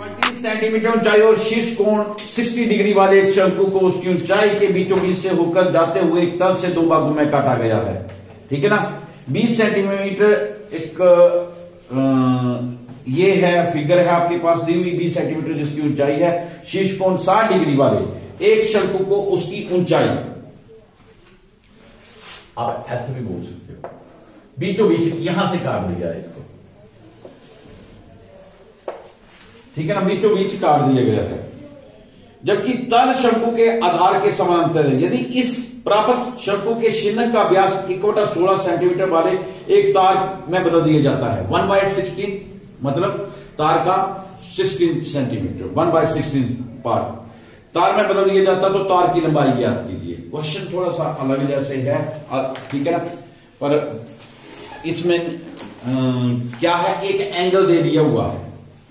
20 centimetre ऊंचाई और शीर्ष कोण 60 डिग्री वाले एक शंकु को उसकी ऊंचाई के बीचों बीच से होकर जाते हुए एक तल से दो भागों में काटा गया है। ठीक है ना। 20 सेंटीमीटर एक ये है फिगर है आपके पास दी हुई 20 सेंटीमीटर जिसकी ऊंचाई है, शीर्ष कोण 60 डिग्री वाले एक शंकु को उसकी ऊंचाई, आप ऐसे भी बोल सकते हो, बीचों बीच यहां से काट दिया है इसको। ठीक है ना, बीचों बीच काट दिया गया है, जबकि तल शंकु के आधार के समांतर है। यदि इस प्राप्त शंकु के शिनक का व्यास इकवटा 16 सेंटीमीटर वाले एक तार में बदल दिया जाता है, 1/16 मतलब तार का 16 सेंटीमीटर, 1/16 पार्ट तार में बदल दिया जाता तो तार की लंबाई ज्ञात कीजिए। क्वेश्चन थोड़ा सा अलग जैसे है, ठीक है ना, पर इसमें क्या है, एक एंगल दे दिया हुआ है।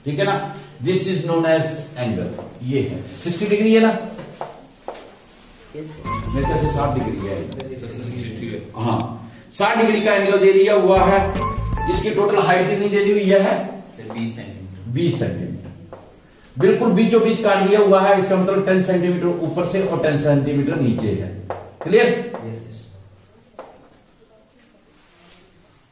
ठीक है ना, this is known as angle, ये है 60 डिग्री है ना, मेरे ख्याल से 60 डिग्री है, हाँ 60 डिग्री का एंगल दे दिया हुआ है। इसकी टोटल हाइट कितनी दे दी हुई है, 20 सेंटीमीटर, बिल्कुल बीचों बीच काट दिया हुआ है। इसका मतलब 10 सेंटीमीटर ऊपर से और 10 सेंटीमीटर नीचे है। क्लियर।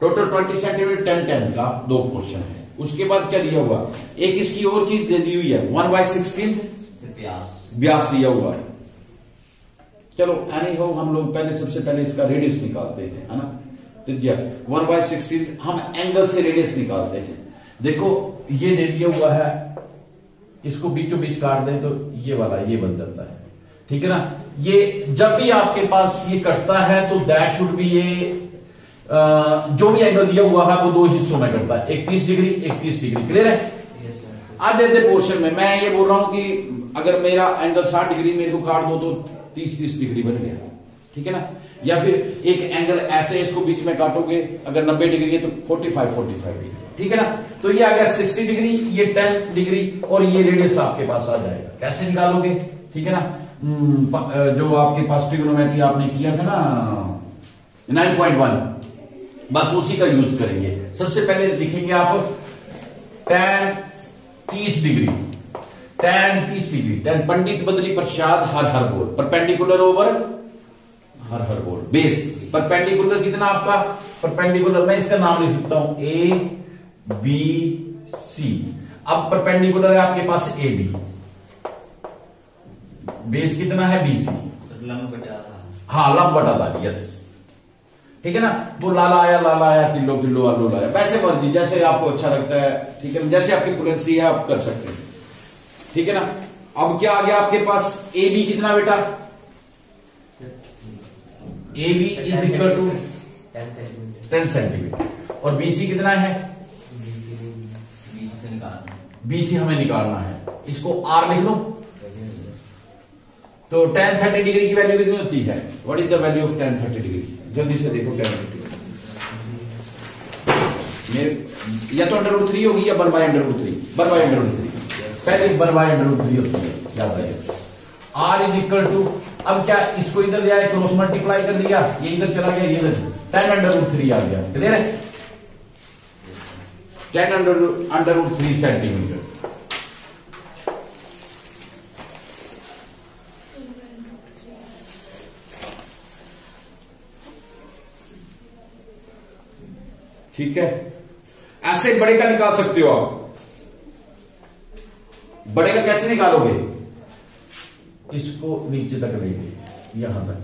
टोटल 20 सेंटीमीटर 10 का दो पोर्शन है। उसके बाद क्या दिया हुआ, एक इसकी और चीज दे दी हुई है, 1/16 व्यास दिया हुआ है। चलो एनी हो, हम लोग पहले सबसे पहले इसका रेडियस निकालते हैं, है ना, त्रिज्या 1/16 हम एंगल से रेडियस निकालते हैं। देखो ये दे दिया हुआ है, इसको बीचों बीच काट दें तो ये वाला ये बन जाता है। ठीक है ना, ये जब भी आपके पास ये कटता है तो दैट शुड बी ये जो भी एंगल दिया हुआ है वो दो हिस्सों में कटता है, एक 30 डिग्री एक 30 डिग्री। क्लियर है। अब देते पोर्शन में मैं ये बोल रहा हूं कि अगर मेरा एंगल 60 डिग्री मेरे को काट दो तो 30 डिग्री बन गया। ठीक है ना, या फिर एक एंगल ऐसे इसको बीच में काटोगे, अगर 90 डिग्री है तो 45 डिग्री। ठीक है ना, तो ये आ गया 60 डिग्री, ये 10 डिग्री और ये रेडियस आपके पास आ जाएगा। कैसे निकालोगे, ठीक है ना, जो आपके पास ट्रिग्नोमेट्री आपने किया था ना 9.1, बस उसी का यूज करेंगे। सबसे पहले लिखेंगे आप tan 30 degree, tan 30 degree, tan पंडित बदली प्रसाद हर बोल, परपेंडिकुलर ओवर हर बोल, बेस परपेंडिकुलर कितना आपका, परपेंडिकुलर मैं इसका नाम लिख सकता हूं ABC। अब परपेंडिकुलर है आपके पास AB, बेस कितना है BC, हाँ लंब बटा था, यस। ठीक है ना, वो लाला आया किलो किलो आलू लाया, वैसे मर्जी जैसे आपको अच्छा लगता है। ठीक है, जैसे आपकी फ्लुएंसी है आप कर सकते हैं। ठीक है ना, अब क्या आ गया आपके पास, AB कितना बेटा, AB is equal to 10 centimetre और BC कितना है, BC हमें निकालना है, इसको R लिख लो। तो tan 30 डिग्री की वैल्यू कितनी होती है, what is the value of tan 30 degree, जल्दी से देखो tan 30 मेरे या तो √3 होगी या 1/√3, 1/√3, पहले 1/√3 होती है, याद रखिए। R इज इक्वल टू, अब क्या इसको इधर ले आए, क्रॉस मल्टीप्लाई कर दिया, ये इधर चला गया, ये इधर 10√3 आ गया। क्लियर है, 10√3 सेंटीमीटर। ठीक है, ऐसे बड़े का निकाल सकते हो आप। बड़े का कैसे निकालोगे, इसको नीचे तक लेंगे, यहां तक।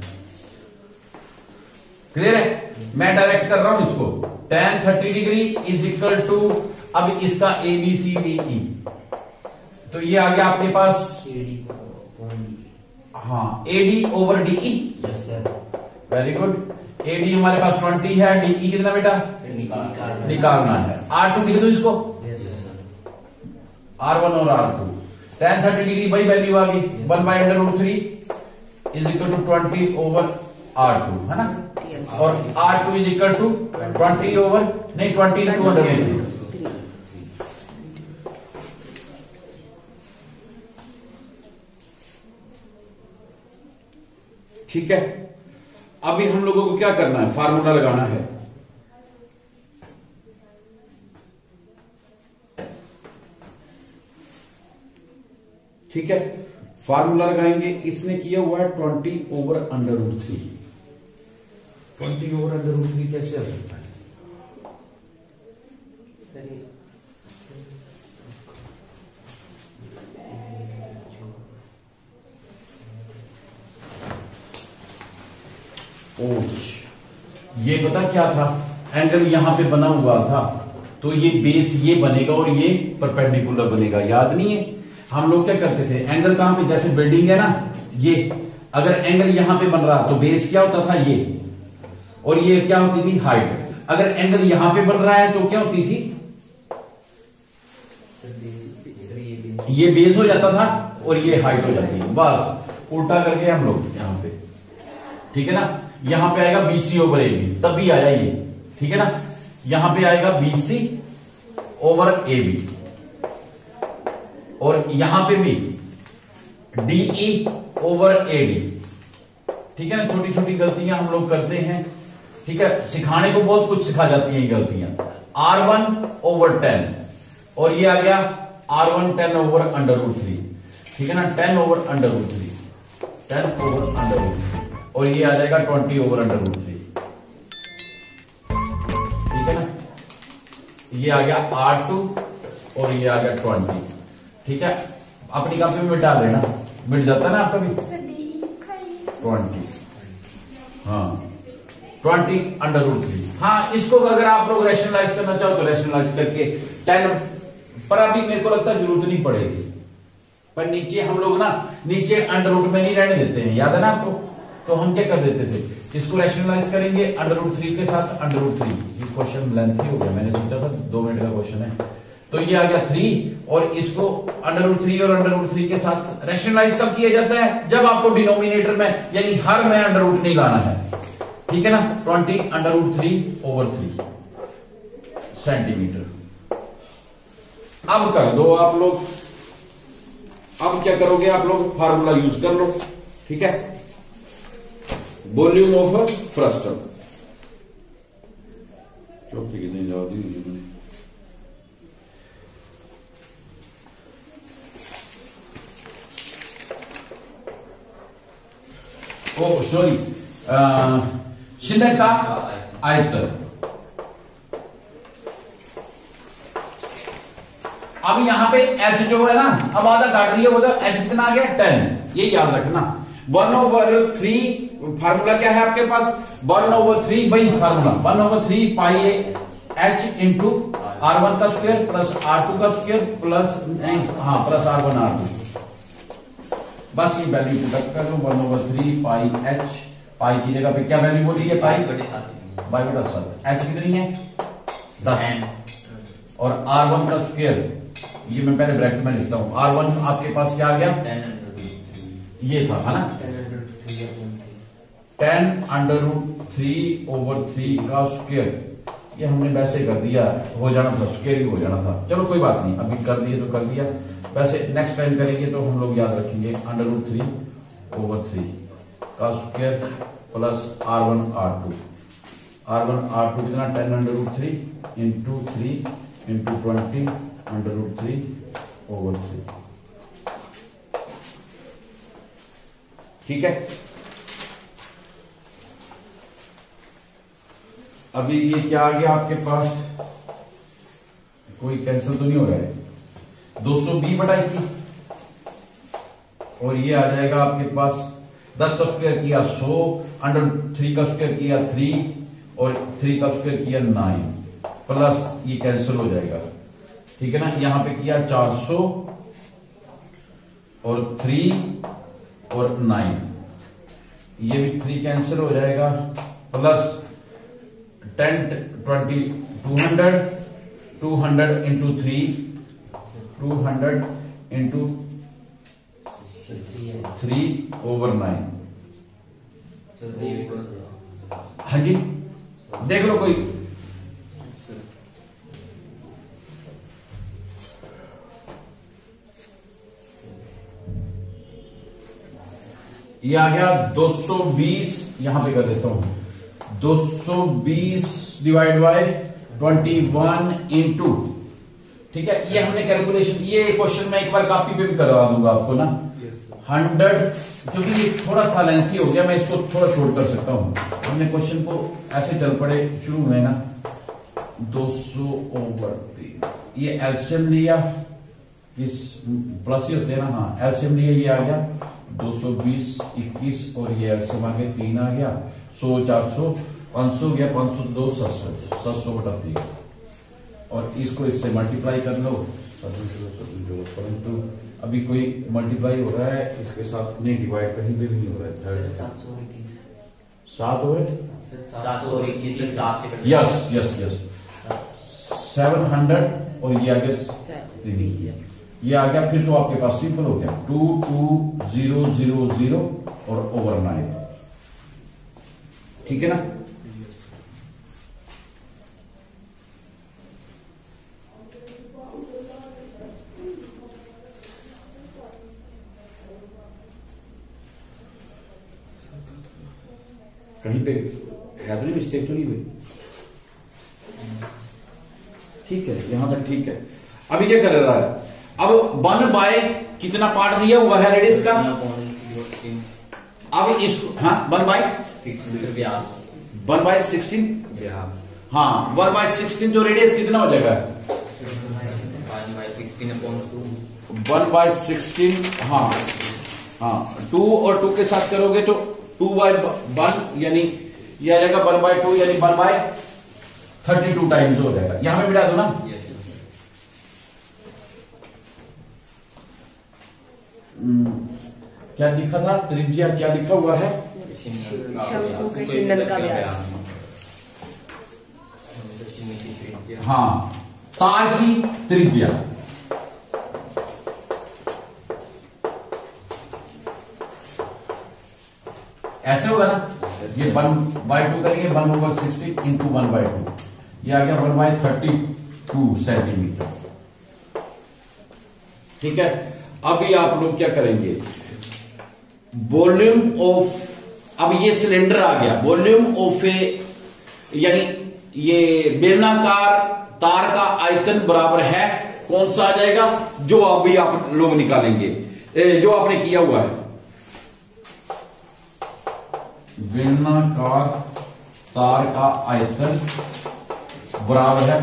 क्लियर है, मैं डायरेक्ट कर रहा हूं इसको, tan 30 degree is equal to, अब इसका ABCDE, तो ये आ गया आपके पास हाँ AD over DE, very good. AD हमारे पास 20 है, DE कितना बेटा निकालना है, R2 लिख दो इसको, R1 और R2। tan 30 डिग्री वही वैल्यू आ गई, 1/√3 is equal to 20 over R2, है ना, और R2 is equal to 20 over नहीं 20 इंटू √3। ठीक है, अभी हम लोगों को क्या करना है, फार्मूला लगाना है। ठीक है, फार्मूला लगाएंगे। इसने किया हुआ है 20/√3। 20/√3 कैसे आ सकता है? ये पता क्या था, एंगल यहां पे बना हुआ था, तो ये बेस ये बनेगा और ये परपेंडिकुलर बनेगा। याद नहीं है हम लोग क्या करते थे, एंगल कहां पे, जैसे बिल्डिंग है ना, ये अगर एंगल यहां पे बन रहा तो बेस क्या होता था, ये, और ये क्या होती थी, हाइट। अगर एंगल यहां पे बन रहा है तो क्या होती थी, ये बेस हो जाता था और ये हाइट हो जाती है। बस उल्टा करके हम लोग यहां पे, ठीक है ना, यहां पे आएगा BC/AB, तब भी आया ये, ठीक है ना, यहां पे आएगा BC/AB, और यहां पे भी DE/AD, ठीक है ना। छोटी छोटी गलतियां हम लोग करते हैं, ठीक है, सिखाने को बहुत कुछ सिखा जाती हैं ये गलतियां। R1/10, और ये आ गया R1 10/√3, ठीक है ना, 10/√3, 10/√3, और ये आ जाएगा 20/√3, ठीक है ना। ये आ गया R2 और ये आ गया 20, ठीक है। अपनी कॉपी में मिटा लेना, मिट जाता है ना आपका भी 20, हाँ 20/√3। हाँ, इसको अगर आप लोग रैशनलाइज करना चाहो तो रैशनलाइज करके 10, पर अभी मेरे को लगता है जरूरत नहीं पड़ेगी। पर नीचे हम लोग ना, नीचे अंडर रूट में नहीं रहने देते हैं, याद है ना आपको, तो हम क्या कर देते थे, इसको रैशनलाइज करेंगे √3 के साथ √3। ये क्वेश्चन लेंथी हो गया, मैंने सोचा था 2 मिनट का क्वेश्चन है, तो ये आ गया 3, और इसको √3 और √3 के साथ रैशनलाइज कब किया जाता है, जब आपको डिनोमिनेटर में, यानी हर में अंडर रूट नहीं लाना है, ठीक है ना। 20/√3/3 सेंटीमीटर। अब कर दो आप लोग, अब क्या करोगे आप लोग, फार्मूला यूज कर लो, ठीक है। वॉल्यूम ऑफ फ्रस्टम, चौथी कितनी जवाब दी मैंने, ओ सॉरी, शिनक का आयतन। अब यहां पे H जो है ना, अब आधा काट दिया, होगा H कितना आ गया 10, ये याद रखना। 1/3 फार्मूला क्या है आपके पास, 1/3 वही फार्मूला 1/3 पाई H इंटू R1 का स्क्वायर प्लस R2 का square plus plus R1 R2। बस ये वैल्यू पुट कर लो, 1/3 पाई H, पाई की जगह पे क्या वैल्यू बोल रही है, बाई/7। H कितनी है 10, और R1 का स्क्वायर, ये मैं पहले ब्रैकेट में लिखता हूं, R1 आपके पास क्या आ गया, ये था, है ना, 10√3/3 का स्क्वायर। ये हमने वैसे कर दिया, हो जाना था, स्क्वायर ही हो जाना था, चलो कोई बात नहीं, अभी कर दिए तो कर दिया। वैसे नेक्स्ट टाइम करेंगे तो हम लोग याद रखेंगे √3/3 का square plus R1 R2। R1 R2 कितना, 10√3 इंटू 3 इंटू 20√3/3, ठीक है। अभी ये क्या आ गया आपके पास, कोई कैंसिल तो नहीं हो रहा है, 220/21, और ये आ जाएगा आपके पास 10 का स्क्वायर किया 100, √3 का स्क्वायर किया 3, और 3 का स्क्वायर किया 9, प्लस ये कैंसिल हो जाएगा, ठीक है ना। यहां पे किया 400 और 3 और 9, ये भी 3 कैंसिल हो जाएगा, प्लस 10 20 200 इंटू 3, 200 इंटू 3/9। हाँ जी, देख लो कोई, ये आ गया 220, यहां पे कर देता हूं, 220 डिवाइड बाय 21 इंटू ठीक है, ये हमने कैलकुलेशन, ये क्वेश्चन मैं एक बार कॉपी पे भी करवा दूंगा आपको ना। 100, क्योंकि ये थोड़ा सा लेंथी हो गया, मैं इसको थोड़ा शॉर्ट कर सकता हूं। हमने क्वेश्चन को ऐसे चल पड़े शुरू में ना, 200/3, ये एलसीएम लिया, इस प्लस ही होते हैं ना, हाँ एलसीएम लिया, ये आ गया 220, 21 और ये एलसीएम आ गया 3 आ गया, 100, 400, 500 गया, 502, 700, 700/3 और इसको इससे मल्टीप्लाई कर लो, परंतु अभी कोई मल्टीप्लाई हो रहा है इसके साथ नहीं, डिवाइड कहीं पे भी नहीं हो रहा है। 7 हो रहे, 721, यस यस यस, 700 और ये आ गया 3, ये आ गया। फिर तो आपके पास सिंपल हो गया 22000 और ओवर 9, ठीक है ना। कहीं पे है तो नहीं, मिस्टेक तो नहीं हुई, ठीक है, यहां तक ठीक है। अभी क्या कर रहा है, अब 1/, कितना पार्ट दिया हुआ है रेडियस का, अब इसको, हाँ 1/16, 1/16, हाँ 1/16, जो रेडियस कितना हो जाएगा 1/16, हाँ हाँ 2 और 2 के साथ करोगे तो 2/1 यानी ये आ जाएगा 1/2 यानी 1/32 टाइम्स हो जाएगा। यहां पे मिटा दो ना, क्या लिखा था त्रिज्या, क्या लिखा हुआ है, शंकु के छिन्नन का व्यास, हाँ तार की त्रिज्या, ऐसे होगा ना, ये 1/2 करेंगे, 1/16 इंटू 1/2, ये आ गया 1/32 सेंटीमीटर, ठीक है। अभी आप लोग क्या करेंगे, वॉल्यूम ऑफ, अब ये सिलेंडर आ गया, वॉल्यूम ऑफ ए, यानी ये बेलनाकार तार का आयतन बराबर है, कौन सा आ जाएगा, जो अभी आप लोग निकालेंगे, जो आपने किया हुआ है, बेलनाकार तार का आयतन बराबर है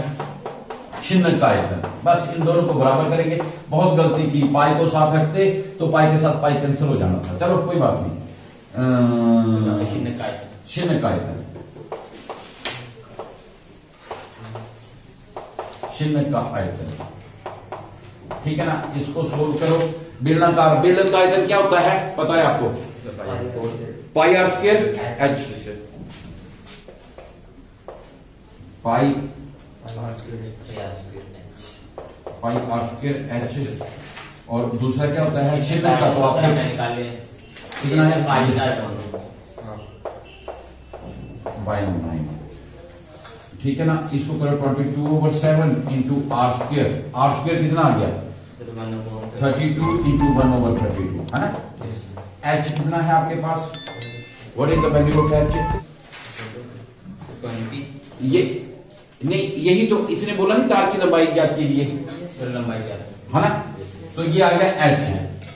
छिन्न का आयतन, बस इन दोनों को बराबर करेंगे। बहुत गलती की, पाई को साथ रखते तो पाई के साथ पाई कैंसिल हो जाना था, चलो कोई बात नहीं, छिन्न का आयतन, छिन्न का आयतन, ठीक है ना। इसको सोल्व करो, बेलनाकार, बेलन का आयतन क्या होता है पता है आपको, पाई r स्क्वायर h, पाई r स्क्वायर h, और दूसरा क्या होता है छिन्न का, तो आपने कितना है बाय9, ठीक है ना। इसको करो 22/7 into r square, r square कितना आ गया 32 इंटू 1/32, है ना। h कितना है आपके पास, what is the value of h, 20, ये नहीं, यही तो इसने बोला नहीं तार की लंबाई ज्ञात कीजिए, लंबाई क्या है ना, तो ये आ गया h।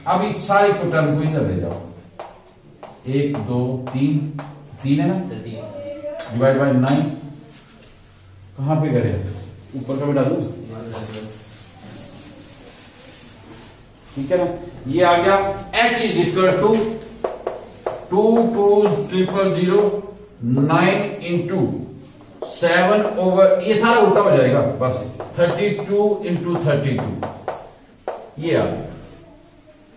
अब इस सारी को टर्म को इधर ले जाओ, 1 2 3 है ना, डिवाइड बाय 9, कहां पे करे, ऊपर का बेटा दो, ठीक है ना। ये आ गया h is equal to 22009 into 7/, ये सारा उल्टा हो जाएगा बस, 32 इंटू 32, ये आ गया,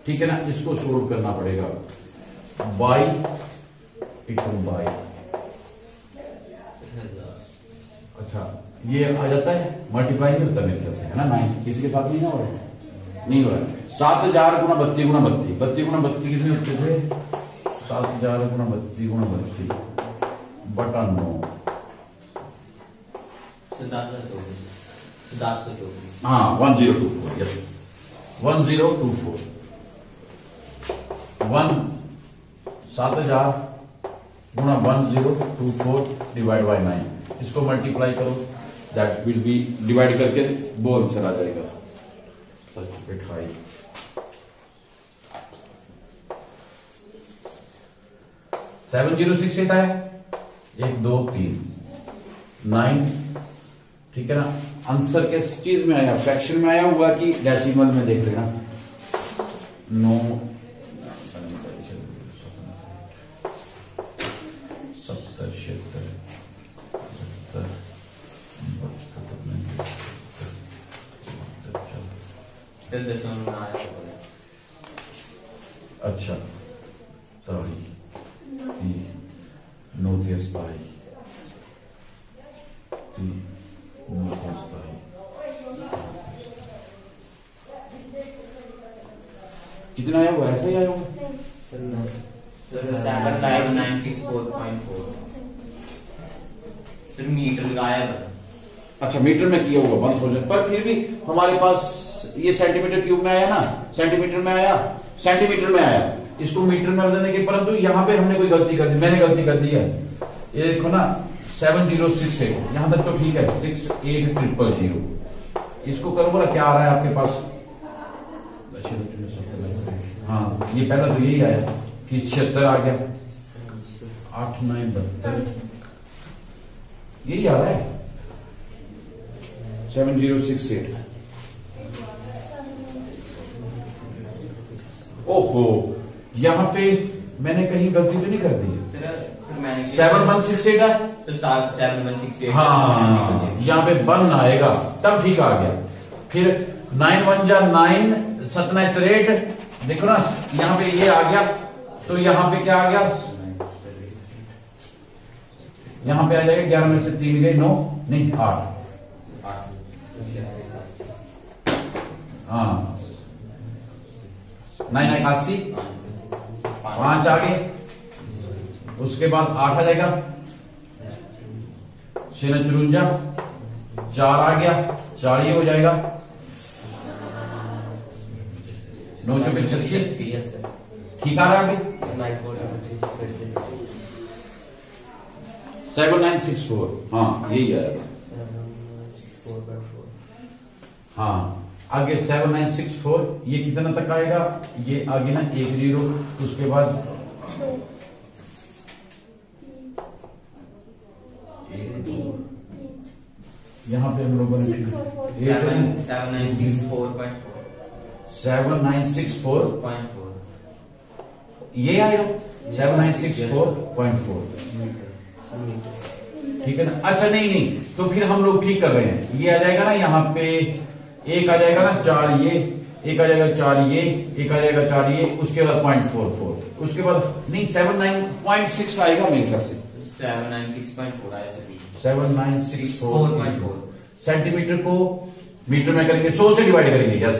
ठीक है ना। इसको सोल्व करना पड़ेगा, बाई इक्वल बाई, अच्छा ये आ जाता है, मल्टीप्लाई नहीं होता मेरे ख्याल से, है ना, 9 किसी के साथ नहीं हो रहा है, नहीं हो रहा है। 7000 गुना 32 गुना 32, 32 गुना 32 कितने होते थे, 7000 गुना 32 गुना 32 बटा 9, हाँ 1024, यस 1024, 7000 गुना 1024 डिवाइड बाय 9, इसको मल्टीप्लाई करो, दैट विल बी डिवाइड करके वो आंसर आ जाएगा। सर्किट हाई 7068 आया, 1 2 3 9, ठीक है ना। आंसर किस चीज में आया, फ्रैक्शन में आया हुआ कि डेसिमल में, देख लेना। 9 अच्छा सॉरी 9 कितना आया हुआ, ऐसा ही आया हुआ 7964.4 फिर मीटर लगाया। अच्छा मीटर में किया हुआ 1000, पर फिर भी हमारे पास ये सेंटीमीटर क्यूब में आया ना, सेंटीमीटर में आया, इसको मीटर में बदलने के, परंतु यहाँ पे हमने कोई गलती कर दी, मैंने गलती कर दी है। ये देखो ना 7068, यहां तक तो ठीक है, 68000, इसको करो बोला क्या आ रहा है आपके पास। हाँ ये पहला तो यही आया कि 76 आ गया, 8 9 72, यही आ रहा है 7068। ओहो यहाँ पे मैंने कहीं गलती तो नहीं कर दी, 7168 है, 7168, हाँ यहाँ पे 1 आएगा तब ठीक आ गया। फिर 9 1 जा 9, 7 देखो ना, यहाँ पे ये आ गया, तो यहाँ पे क्या आ गया, यहाँ पे आ जाएगा 11 में से 3 गए 9 नहीं 8, हाँ 9 80, 5 आ गए, उसके बाद 8 आ जाएगा, 6 54, 4 आ गया, 40 हो जाएगा, 9 चौके 36, ठीक आ रहा है अभी। 7964, हाँ यही आएगा, हाँ आगे 7964, ये कितना तक आएगा, ये आगे ना 1 0, उसके बाद यहाँ पे हम लोगों ने 7964.4 ये आएगा 7964.4, ठीक है ना। अच्छा नहीं तो फिर हम लोग ठीक कर रहे हैं, ये आ जाएगा ना यहाँ पे, एक आ जाएगा ना 4 ये, एक आ जाएगा 4 ये, एक आ जाएगा 4 ये, उसके बाद 0.44, उसके बाद नहीं 79.6 आएगा मेरे ख्याल से, 796.4 आया, 7964.4। सेंटीमीटर को मीटर में करेंगे, 100 से डिवाइड करेंगे, यस,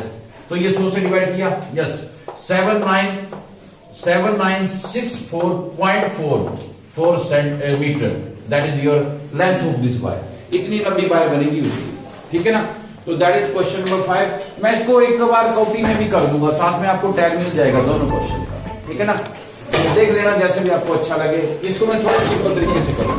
तो ये 100 से डिवाइड किया, yes 7964.4 centimetre, that is your length of this wire, इतनी लंबी वायर बनेगी उसकी, ठीक है ना। तो दैट इज क्वेश्चन नंबर 5। मैं इसको एक बार कॉपी में भी कर दूंगा, साथ में आपको टैग मिल जाएगा दोनों क्वेश्चन का, ठीक है ना। तो देख लेना जैसे भी आपको अच्छा लगे, इसको मैं थोड़ा सिंपल तरीके से करूंगा।